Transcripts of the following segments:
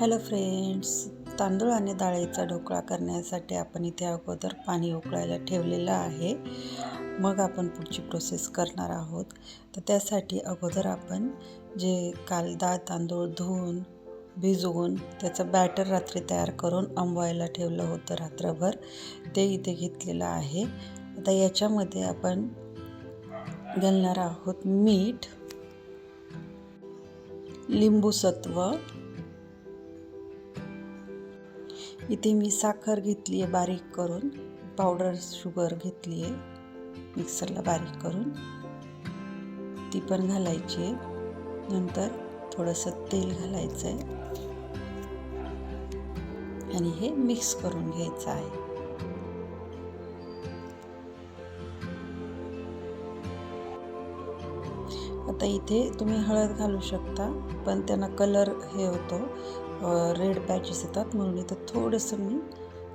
Hello friends, तांदूळ आणि डाळीचा ढोकळा करण्यासाठी आपण इथे अगोदर पाणी उकळायला ठेवलेलं आहे. मग आपण पुढची प्रोसेस करणार आहोत. तर त्यासाठी अगोदर आपण जे काल डाळ तांदूळ धुवून भिजवून त्याचं बॅटर रात्री तयार करून आंबवायला ठेवलं होतं रात्रभर, ते इथे घेतलेलं आहे. आता याच्यामध्ये आपण घालणार आहोत मीठ, लिंबू सत्व, इथे मी साखर घेतली आहे बारीक करून, पावडर शुगर घेतली आहे मिक्सरला बारीक करून, ती पण घालायची आहे. नंतर थोडंसं तेल घालायचं आहे आणि हे मिक्स करून घ्यायचं आहे. आता इथे तुम्ही हळद घालू शकता, पण त्यांना कलर हे होतो, रेड पॅचेस येतात, म्हणून इथं थोडंसं मी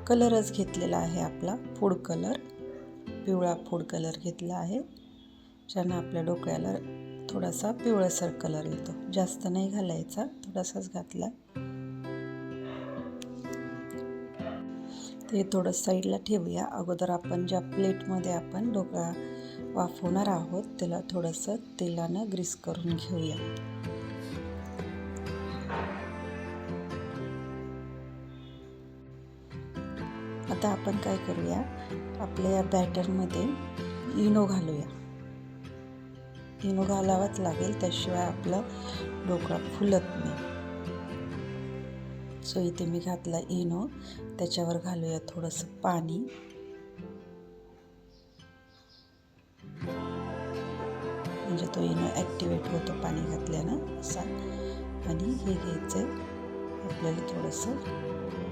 कलरच घेतलेला आहे, आपला फूड कलर, पिवळा फूड कलर घेतला आहे, ज्यानं आपल्या ढोकळ्याला थोडासा पिवळसर कलर येतो. जास्त नाही घालायचा, थोडासाच घातला. ते थोडं साईडला ठेवूया. अगोदर आपण ज्या प्लेटमध्ये आपण ढोकळा वाफवणार आहोत त्याला थोडंसं तेलानं ग्रीस करून घेऊया. आता आपण काय करूया, आपल्या या बॅटरमध्ये इनो घालूया. इनो घालावाच लागेल, त्याशिवाय आपला ढोकळा फुलत नाही. सो इथे मी घातला इनो, त्याच्यावर घालूया थोडंसं पाणी. म्हणजे तो इनो ॲक्टिवेट होतो पाणी घातल्यानं असा. आणि हे घ्यायचं आपल्याला थोडंसं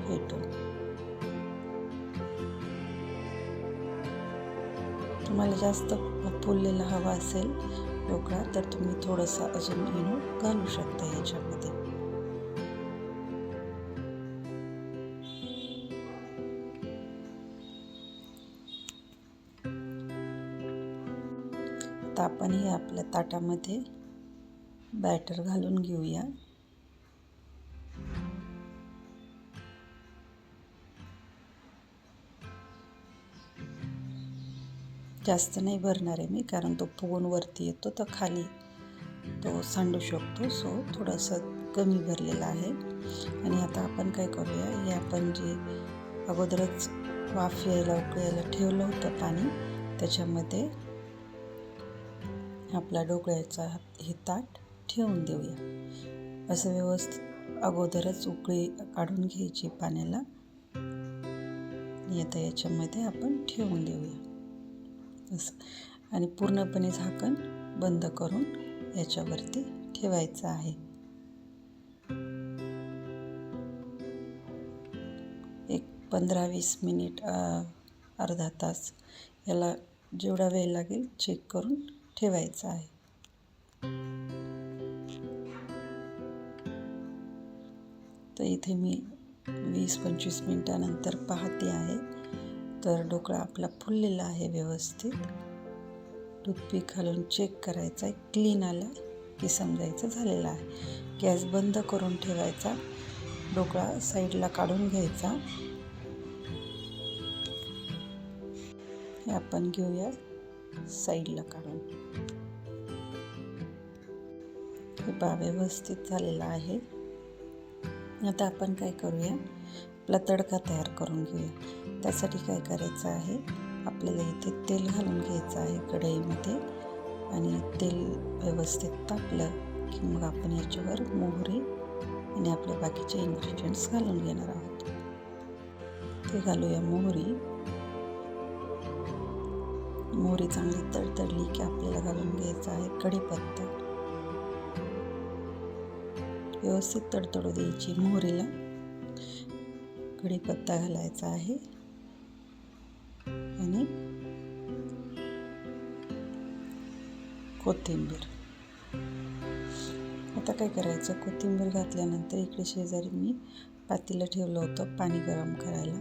फेटून. तुम्हाला जास्त फुललेला हवा असेल ढोकळा तर तुम्ही थोडंसं अजून इनो घालू शकता ह्याच्यामध्ये. आता आपण हे आपल्या ताटामध्ये बॅटर घालून घेऊया. जास्त नाही भरणार आहे मी, कारण तो फुगून वरती येतो तर खाली तो सांडू शकतो. सो थोडंसं कमी भरलेलं आहे. आणि आता आपण काय करूया, हे आपण जे अगोदरच वाफ यायला उकळायला ठेवलं होतं पाणी, त्याच्यामध्ये आपला ढोकळ्याचा हे ताट ठेवून देऊया. असं व्यवस्थित अगोदरच उकळी काढून घ्यायची पाण्याला. आणि आता याच्यामध्ये आपण ठेवून देऊया असं. आणि पूर्णपणे झाकण बंद करून याच्यावरती ठेवायचं आहे. एक 15-20 मिनिट, अर्धा तास, याला जेवढा वेळ लागेल चेक करून ठेवायचं आहे. तर इथे मी 20-25 मिनिटानंतर पाहते आहे, तर ढोकळा आपला फुललेला आहे व्यवस्थित. टूथपिक घालून चेक करायचा आहे, क्लीन आला की समजायचं झालेला आहे. गॅस बंद करून ठेवायचा, ढोकळा साईडला काढून घ्यायचा. हे आपण घेऊया साईडला काढून. हे पहा व्यवस्थित झालेला आहे. आता आपण काय करूया, आपला तडका तयार करून घेऊया. त्यासाठी काय करायचं आहे, आपल्याला इथे तेल घालून घ्यायचं आहे कढईमध्ये. आणि तेल व्यवस्थित तापलं की मग आपण याच्यावर मोहरी आणि आपले बाकीचे इन्ग्रेडियंट्स घालून घेणार आहोत. ते घालूया मोहरी. मोहरी चांगली तडतडली की आपल्याला घालून घ्यायचं आहे कढीपत्ता. व्यवस्थित तडतडू द्यायची मोहरीला. कढीपत्ता घालायचा आहे आणि कोथिंबीर. आता काय करायचं, कोथिंबीर घातल्यानंतर इकडे शेजारी मी पातेलं ठेवलं होतं पाणी गरम करायला,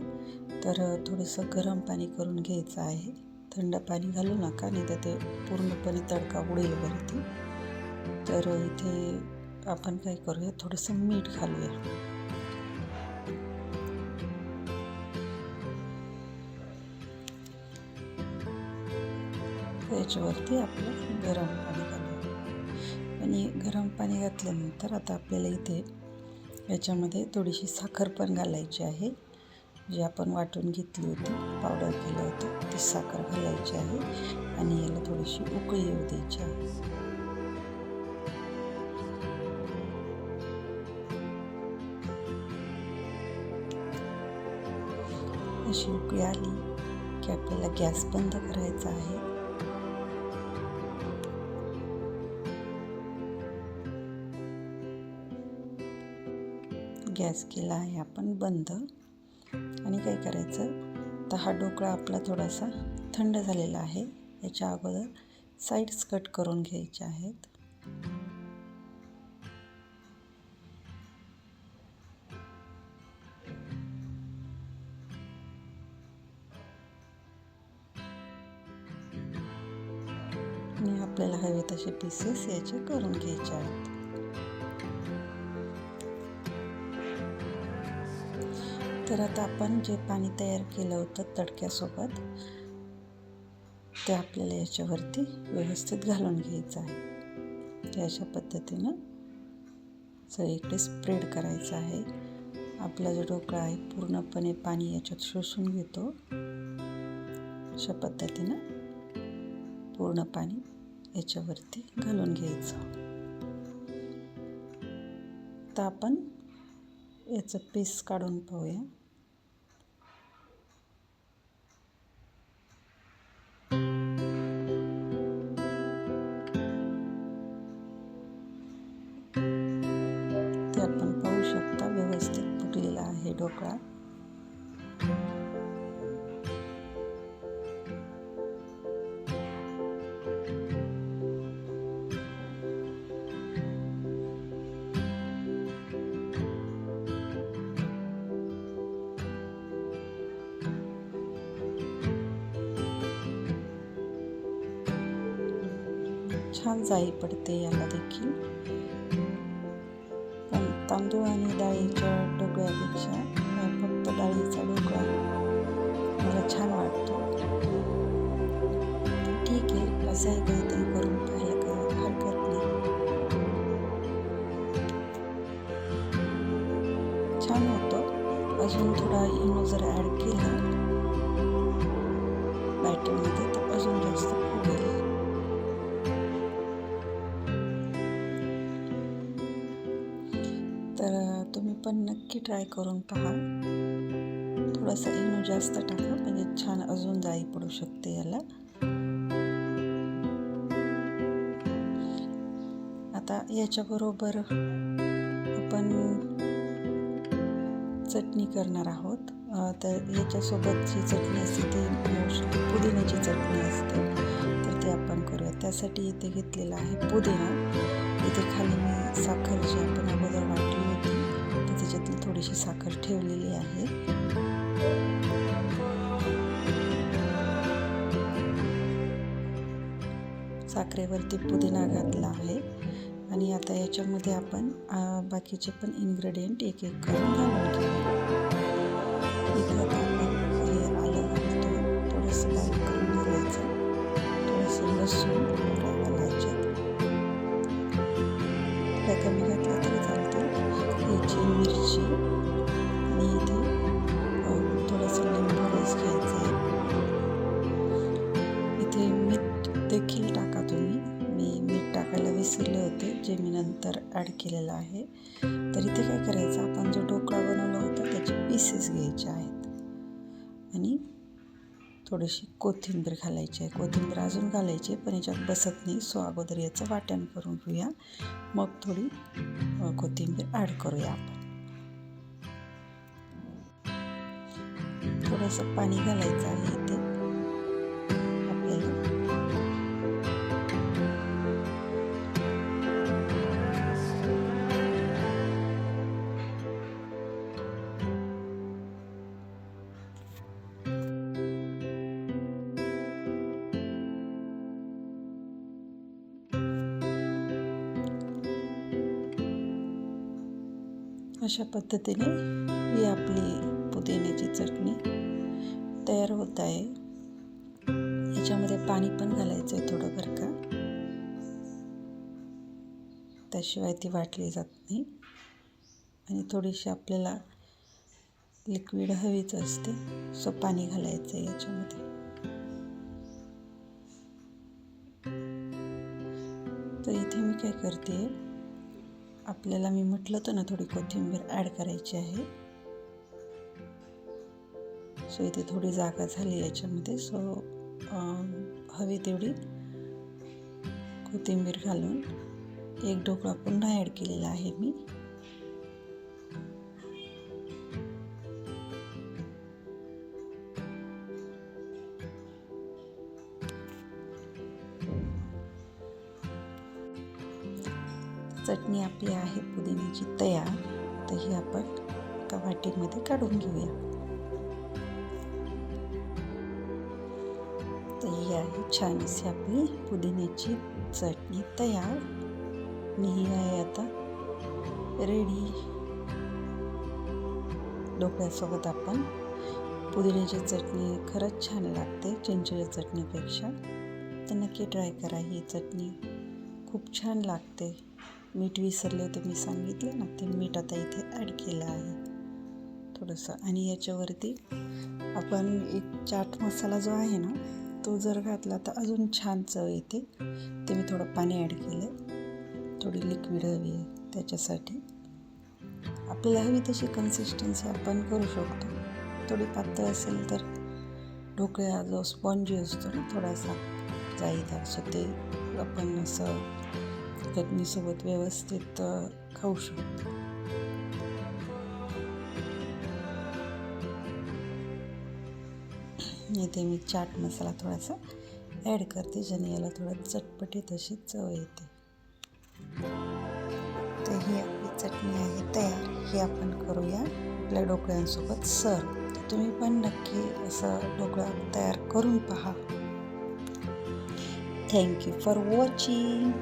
तर थोडंसं गरम पाणी करून घ्यायचं आहे. थंड पाणी घालू नका, नाही तर ते पूर्णपणे तडका उडेल वरती. तर इथे आपण काय करूया, थोडंसं मीठ घालूया. याच्यावरती आपलं गरम पाणी घालू आणि गरम पाणी घातल्यानंतर आता आपल्याला इथे याच्यामध्ये थोडीशी साखर पण घालायची आहे. जी आपण वाटून घेतली होती, पावडर केलं होतं, ती साखर घालायची आहे आणि याला थोडीशी उकळी येऊ द्यायची आहे. अशी उकळी आली की आपल्याला गॅस बंद करायचा आहे. गॅस केला आहे आपण बंद आणि काय करायचं, तर हा ढोकळा आपला थोडासा थंड झालेला आहे. याच्या अगोदर साईड्स कट करून घ्यायच्या आहेत. आणि आपल्याला हवे तसे पीसेस याचे करून घ्यायचे आहेत. तर आता आपण जे पाणी तयार केलं होतं तडक्यासोबत, ते आपल्याला याच्यावरती व्यवस्थित घालून घ्यायचं आहे. अशा पद्धतीनं सगळीकडे स्प्रेड करायचं आहे. आपला जो ढोकळा आहे पूर्णपणे पाणी याच्यात शोषून घेतो. अशा पद्धतीनं पूर्ण पाणी याच्यावरती घालून घ्यायचं. आता आपण याचं पीस काढून पाहूया. ते आपण पाहू शकता व्यवस्थित फुगलेला आहे ढोकळा. छान जाई पडते याला देखील. पण तांदूळ आणि डाळीच्या ढोकळ्यापेक्षा फक्त डाळीचा ढोकळा मला छान वाटतो. ठीक आहे, असंही काहीतरी करून पाहायला काही हरकत नाही. छान होतं. अजून थोडा इनो जर ॲड केला बॅटरमध्ये तर अजून जास्त फुगेल. तर तुम्ही पण नक्की ट्राय करून पहा. थोडासा इनो जास्त टाका म्हणजे छान अजून जाळी पडू शकते याला. आता याच्याबरोबर आपण चटणी करणार आहोत. तर याच्यासोबत जी चटणी असते ती मोस्टली पुदिन्याची चटणी असते. तर ते आपण करूया. त्यासाठी इथे घेतलेला आहे पुदिना. इथे खाली मी साखर जी आपण अगोदर वाटली होती तर त्याच्यातली थोडीशी साखर ठेवलेली आहे. साखरेवरती पुदिना घातला आहे आणि आता याच्यामध्ये आपण बाकीचे पण इन्ग्रेडियंट एक एक करून घालून घेऊ. इथे आता आपण हे आलं घालतो, थोडंसं बारीक करून घालायचं, थोडंसं लसूण घालायचे, थोडं कमी घातलं तरी चालतं. याची मिरची आणि इथे थोडंसं लिंबू रस घ्यायचं आहे. इथे मीठ देखील टाका तुम्ही. मी मीठ टाकायला विसरले होते, जे मी नंतर ॲड केलेलं आहे. तर इथे काय करायचं, आपण जो ढोकळा बनवला होता त्याचे पीसेस घ्यायचे आहेत आणि थोडीशी कोथिंबीर घालायची आहे. कोथिंबीर अजून घालायची पण याच्यात बसत नाही, सो अगोदर याचं वाटण करून घेऊया, मग थोडी कोथिंबीर ॲड करूया आपण. थोडंसं पाणी घालायचं आहे इथे आपल्याला. अशा पद्धतीने ही आपली पुदिन्याची चटणी तयार होत आहे. याच्यामध्ये पाणी पण घालायचं आहे थोडं बरं का, त्याशिवाय ती वाटली जात नाही. आणि थोडीशी आपल्याला लिक्विड हवीच असते, सो पाणी घालायचं आहे याच्यामध्ये. तर इथे मी काय करते, आपल्याला मी म्हटलं होतं ना थोडी कोथिंबीर ॲड करायची आहे. सो इथे थोडी जागा झाली याच्यामध्ये, सो हवी तेवढी कोथिंबीर घालून एक ढोकळा पुन्हा ॲड केलेला आहे मी. चटणी आपली आहे पुदिन्याची तयार. तर ही आपण एका वाटीमध्ये काढून घेऊया. तर ही आहे छान अशी आपली पुदिन्याची चटणी तयार. आणि ही आहे आता रेडी. ढोकळ्यासोबत आपण पुदिन्याची चटणी खरंच छान लागते चिंचेच्या चटणीपेक्षा. तर नक्की ट्राय करा, ही चटणी खूप छान लागते. मीठ विसरले होते मी सांगितले ना, ते मीठ आता इथे ॲड केलं आहे थोडंसं. आणि याच्यावरती आपण एक चाट मसाला जो आहे ना, तो जर घातला तर अजून छान चव येते. ते मी थोडं पाणी ॲड केलं आहे, थोडी लिक्विड हवी आहे त्याच्यासाठी. आपल्याला हवी तशी कन्सिस्टन्सी आपण करू शकतो. थोडी पातळ असेल तर ढोकळा जो स्पॉन्जी असतो ना थोडासा जाळीदार, सो ते आपण असं चटणीसोबत व्यवस्थित खाऊ शकतो. इथे मी चाट मसाला थोडासा ॲड करते, ज्याने याला थोडं चटपटीत अशी चव येते. तर ही आपली चटणी आहे तयार. ही आपण करूया आपल्या ढोकळ्यांसोबत सर्व. तर तुम्ही पण नक्की असं ढोकळा तयार करून पहा. Thank you for watching.